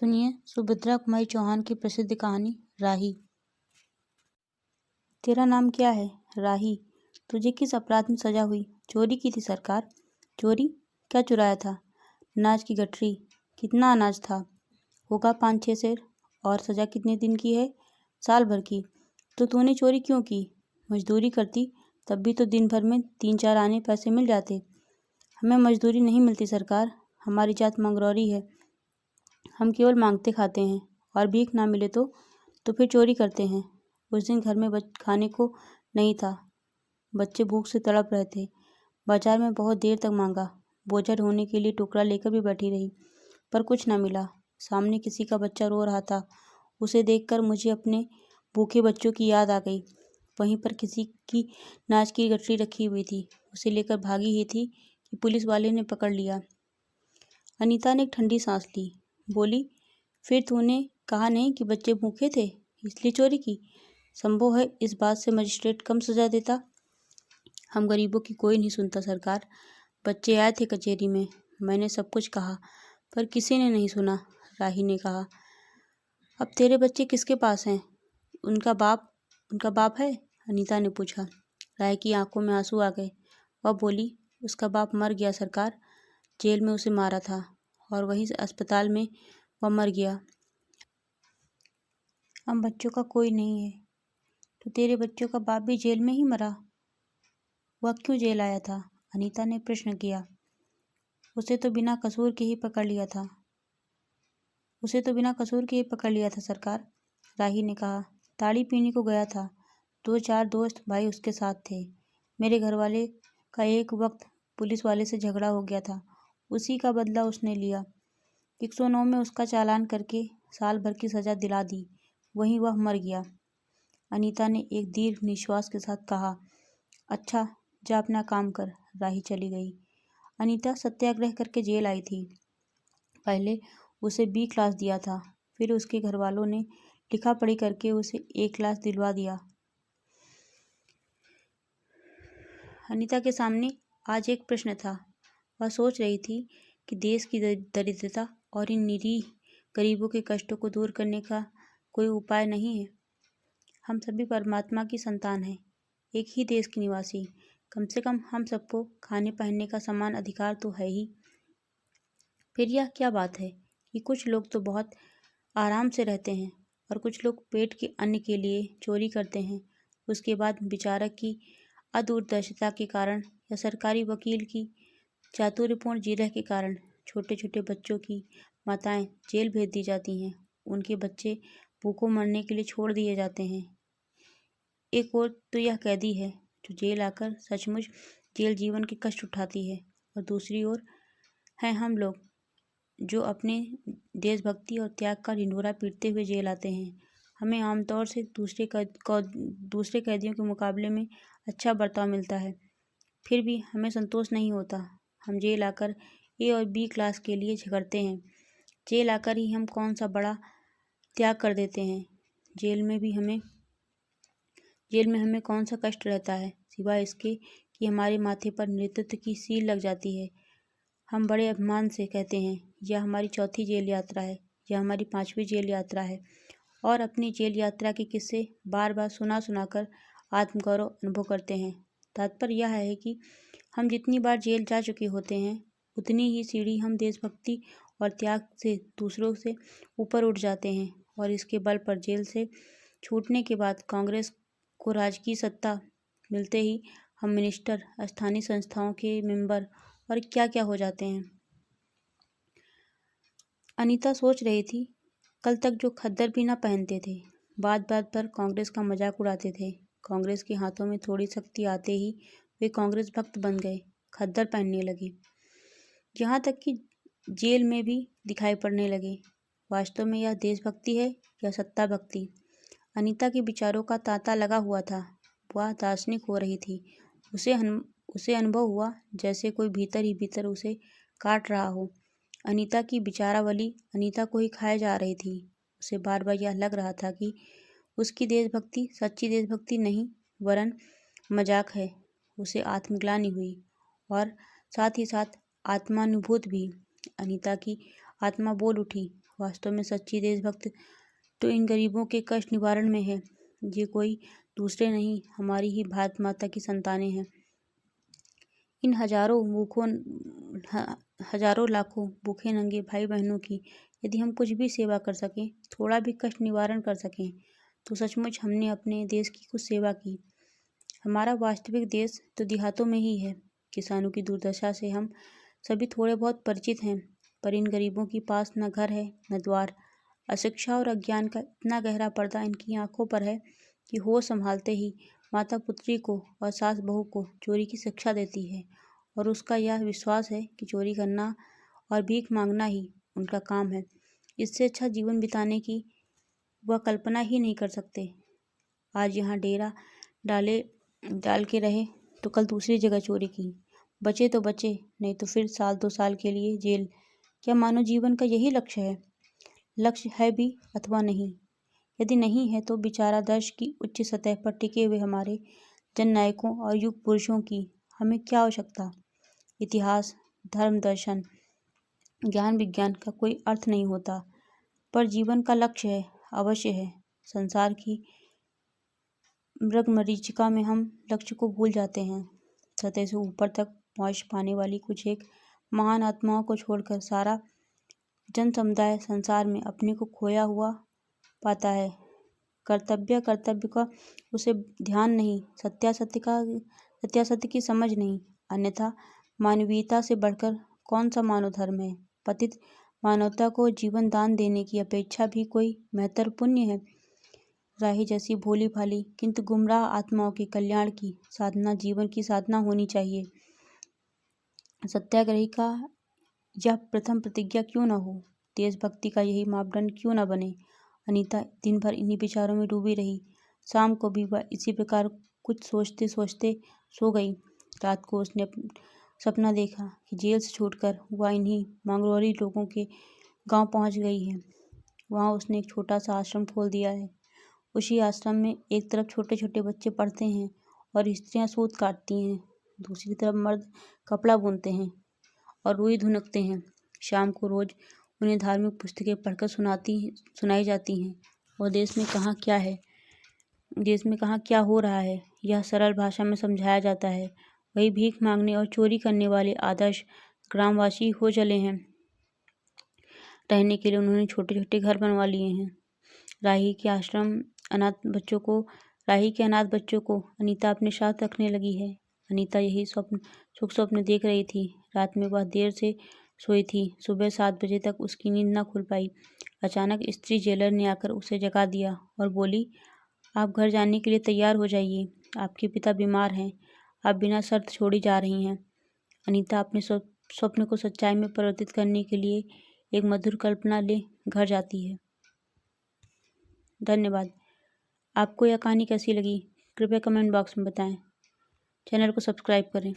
सुनिए सुभद्रा कुमारी चौहान की प्रसिद्ध कहानी राही। तेरा नाम क्या है? राही। तुझे किस अपराध में सजा हुई? चोरी की थी सरकार। चोरी? क्या चुराया था? अनाज की गठरी। कितना अनाज था? होगा 5-6 सेर। और सजा कितने दिन की है? साल भर की। तो तूने चोरी क्यों की? मजदूरी करती तब भी तो दिन भर में 3-4 आने पैसे मिल जाते। हमें मजदूरी नहीं मिलती सरकार, हमारी जात मंगरौरी है। हम केवल मांगते खाते हैं और भीख ना मिले तो फिर चोरी करते हैं। उस दिन घर में खाने को नहीं था, बच्चे भूख से तड़प रहे थे। बाजार में बहुत देर तक मांगा, बोझा ढोने के लिए टुकड़ा लेकर भी बैठी रही, पर कुछ ना मिला। सामने किसी का बच्चा रो रहा था, उसे देखकर मुझे अपने भूखे बच्चों की याद आ गई। वहीं पर किसी की अनाज की गठरी रखी हुई थी, उसे लेकर भागी ही थी कि पुलिस वाले ने पकड़ लिया। अनीता ने एक ठंडी सांस ली, बोली, फिर तूने कहा नहीं कि बच्चे भूखे थे इसलिए चोरी की? संभव है इस बात से मजिस्ट्रेट कम सजा देता। हम गरीबों की कोई नहीं सुनता सरकार। बच्चे आए थे कचहरी में, मैंने सब कुछ कहा पर किसी ने नहीं सुना। राही ने कहा, अब तेरे बच्चे किसके पास हैं? उनका बाप है? अनीता ने पूछा। राही की आंखों में आंसू आ गए। वह बोली, उसका बाप मर गया सरकार, जेल में उसे मारा था और वहीं अस्पताल में वह मर गया। अब बच्चों का कोई नहीं है। तो तेरे बच्चों का बाप भी जेल में ही मरा? वह क्यों जेल आया था? अनीता ने प्रश्न किया। उसे तो बिना कसूर के ही पकड़ लिया था सरकार, राही ने कहा। ताड़ी पीने को गया था, 2-4 दोस्त भाई उसके साथ थे। मेरे घरवाले का एक वक्त पुलिस वाले से झगड़ा हो गया था, उसी का बदला उसने लिया। 109 में उसका चालान करके साल भर की सजा दिला दी, वहीं वह मर गया। अनीता ने एक दीर्घ निश्वास के साथ कहा, अच्छा जा अपना काम कर। राही चली गई। अनीता सत्याग्रह करके जेल आई थी। पहले उसे B क्लास दिया था, फिर उसके घर वालों ने लिखा पढ़ी करके उसे A क्लास दिलवा दिया। अनीता के सामने आज एक प्रश्न था। वह सोच रही थी कि देश की दरिद्रता और इन निरीह गरीबों के कष्टों को दूर करने का कोई उपाय नहीं है। हम सभी परमात्मा की संतान हैं, एक ही देश के निवासी। कम से कम हम सबको खाने पहनने का समान अधिकार तो है ही। फिर यह क्या बात है कि कुछ लोग तो बहुत आराम से रहते हैं और कुछ लोग पेट के अन्न के लिए चोरी करते हैं। उसके बाद विचारक की अदूरदर्शिता के कारण या सरकारी वकील की चातुर्यपूर्ण जिरह के कारण छोटे छोटे बच्चों की माताएं जेल भेज दी जाती हैं। उनके बच्चे भूखों मरने के लिए छोड़ दिए जाते हैं। एक और तो यह कैदी है जो जेल आकर सचमुच जेल जीवन के कष्ट उठाती है, और दूसरी ओर हैं हम लोग जो अपने देशभक्ति और त्याग का ढिंढोरा पीटते हुए जेल आते हैं। हमें आमतौर से दूसरे कैदियों के मुकाबले में अच्छा बर्ताव मिलता है, फिर भी हमें संतोष नहीं होता। हम जेल आकर A और B क्लास के लिए झगड़ते हैं। जेल आकर ही हम कौन सा बड़ा त्याग कर देते हैं। जेल में हमें कौन सा कष्ट रहता है सिवाय इसके कि हमारे माथे पर नेतृत्व की सील लग जाती है। हम बड़े अभिमान से कहते हैं, यह हमारी 4थी जेल यात्रा है, यह हमारी 5वीं जेल यात्रा है, और अपनी जेल यात्रा के किस्से बार बार सुनाकर आत्मगौरव अनुभव करते हैं। तात्पर्य यह है कि हम जितनी बार जेल जा चुके होते हैं, उतनी ही सीढ़ी हम देशभक्ति और त्याग से दूसरों से ऊपर उठ जाते हैं, और इसके बल पर जेल से छूटने के बाद कांग्रेस को राजकीय सत्ता मिलते ही हम मिनिस्टर, स्थानीय संस्थाओं के मेंबर और क्या क्या हो जाते हैं। अनीता सोच रही थी, कल तक जो खद्दर भी ना पहनते थे, बात बात पर कांग्रेस का मजाक उड़ाते थे, कांग्रेस के हाथों में थोड़ी शक्ति आते ही वे कांग्रेस भक्त बन गए, खद्दर पहनने लगे, यहाँ तक कि जेल में भी दिखाई पड़ने लगे। वास्तव में यह देशभक्ति है या सत्ता भक्ति? अनीता के विचारों का तांता लगा हुआ था। वह दार्शनिक हो रही थी। उसे अनुभव हुआ जैसे कोई भीतर ही भीतर उसे काट रहा हो। अनीता की विचारावली अनीता को ही खाए जा रही थी। उसे बार बार यह लग रहा था कि उसकी देशभक्ति सच्ची देशभक्ति नहीं वरन मजाक है। उसे आत्मग्लानि हुई और साथ ही साथ आत्मानुभूत भी। अनीता की आत्मा बोल उठी, वास्तव में सच्ची देशभक्त तो इन गरीबों के कष्ट निवारण में है। ये कोई दूसरे नहीं, हमारी ही भारत माता की संतानें हैं। इन हजारों लाखों भूखे नंगे भाई बहनों की यदि हम कुछ भी सेवा कर सकें, थोड़ा भी कष्ट निवारण कर सकें, तो सचमुच हमने अपने देश की कुछ सेवा की। हमारा वास्तविक देश तो देहातों में ही है। किसानों की दुर्दशा से हम सभी थोड़े बहुत परिचित हैं, पर इन गरीबों के पास न घर है न द्वार। अशिक्षा और अज्ञान का इतना गहरा पर्दा इनकी आंखों पर है कि होश संभालते ही माता पुत्री को और सास बहू को चोरी की शिक्षा देती है, और उसका यह विश्वास है कि चोरी करना और भीख मांगना ही उनका काम है। इससे अच्छा जीवन बिताने की वह कल्पना ही नहीं कर सकते। आज यहाँ डेरा डाल के रहे तो कल दूसरी जगह चोरी की, बचे तो बचे, नहीं तो फिर 1-2 साल के लिए जेल। क्या मानव जीवन का यही लक्ष्य है? लक्ष्य है भी अथवा नहीं। यदि नहीं है तो विचारादर्श की उच्च सतह पर टिके हुए हमारे जननायकों और युग पुरुषों की हमें क्या आवश्यकता? इतिहास, धर्म, दर्शन, ज्ञान विज्ञान का कोई अर्थ नहीं होता, पर जीवन का लक्ष्य है, अवश्य है। संसार की मृगमरीचिका में हम लक्ष्य को भूल जाते हैं। सतह से ऊपर तक पहुँच पाने वाली कुछ एक महान आत्माओं को छोड़कर सारा जन समुदाय संसार में अपने को खोया हुआ पाता है। कर्तव्य का उसे ध्यान नहीं, सत्यासत्य की समझ नहीं। अन्यथा मानवीयता से बढ़कर कौन सा मानव धर्म है? पतित मानवता को जीवन दान देने की अपेक्षा भी कोई महत्तर पुण्य है? राही जैसी भोली भाली किंतु गुमराह आत्माओं के कल्याण की साधना जीवन की साधना होनी चाहिए। सत्याग्रही का यह प्रथम प्रतिज्ञा क्यों न हो? देशभक्ति का यही मापदंड क्यों न बने? अनीता दिन भर इन्हीं विचारों में डूबी रही। शाम को भी वह इसी प्रकार कुछ सोचते सोचते सो गई। रात को उसने सपना देखा कि जेल से छूटकर वह इन्हीं मंगरोरी लोगों के गांव पहुंच गई है। वहां उसने एक छोटा सा आश्रम खोल दिया है। उसी आश्रम में एक तरफ छोटे छोटे बच्चे पढ़ते हैं और स्त्रियां सूत काटती हैं, दूसरी तरफ मर्द कपड़ा बुनते हैं और रुई धुनकते हैं। शाम को रोज उन्हें धार्मिक पुस्तकें पढ़कर सुनाई जाती हैं और देश में कहाँ क्या हो रहा है यह सरल भाषा में समझाया जाता है। वही भीख मांगने और चोरी करने वाले आदर्श ग्रामवासी हो चले हैं। रहने के लिए उन्होंने छोटे छोटे घर बनवा लिए हैं। राही के अनाथ बच्चों को अनीता अपने साथ रखने लगी है। अनीता यही सुख स्वप्न देख रही थी। रात में वह देर से सोई थी। सुबह 7 बजे तक उसकी नींद न खुल पाई। अचानक स्त्री जेलर ने आकर उसे जगा दिया और बोली, आप घर जाने के लिए तैयार हो जाइए, आपके पिता बीमार हैं, आप बिना शर्त छोड़ी जा रही हैं। अनीता अपने स्वप्न को सच्चाई में परिवर्तित करने के लिए एक मधुर कल्पना ले घर जाती है। धन्यवाद। आपको यह कहानी कैसी लगी? कृपया कमेंट बॉक्स में बताएं। चैनल को सब्सक्राइब करें।